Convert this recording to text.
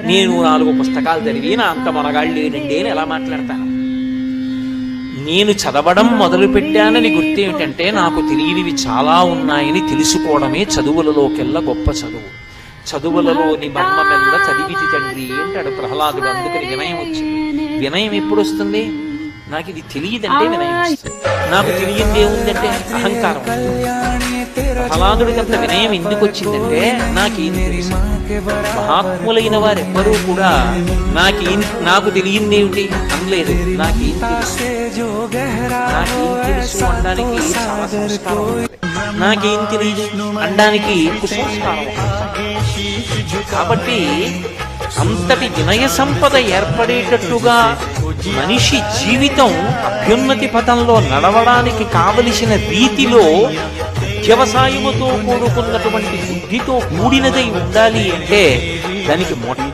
నేను 4 పుస్తకాలు చదివి నా అంత మనగాళ్ళు లేనండి అని ఎలా మాట్లాడతాను? నేను చదవడం మొదలుపెట్టానని గుర్తేమిటంటే నాకు తెలియనివి చాలా ఉన్నాయని తెలుసుకోవడమే చదువులలోకెల్లా గొప్ప చదువు. చదువులలోని మర్మమెల్ల చదివితి తండ్రి అంటాడు ప్రహ్లాదుడు. అందుకని వినయం వచ్చింది. వినయం ఎప్పుడు వస్తుంది? నాకు ఇది తెలియదంటే వినయం వస్తుంది. నాకు తెలియంది ఏముందంటే అహంకారం వస్తుంది. ప్రహ్లాదుడికి అంత వినయం ఎందుకు వచ్చిందంటే నాకేం తెలుసు. మహాత్ములైన వారెవ్వరూ కూడా నాకు తెలియంది ఏమిటి అనలేదు. నాకేం తెలుసు అనడానికి చాలా సంస్కారం ఉంటుంది. నాకేం తెలియదు అనడానికి కుసంస్కారం. కాబట్టి అంతటి వినయ సంపద ఏర్పడేటట్టుగా మనిషి జీవితం అభ్యున్నతి పథంలో నడవడానికి కావలసిన రీతిలో వ్యవసాయముతో కూడుకున్నటువంటి బుద్ధితో కూడినదై ఉండాలి అంటే దానికి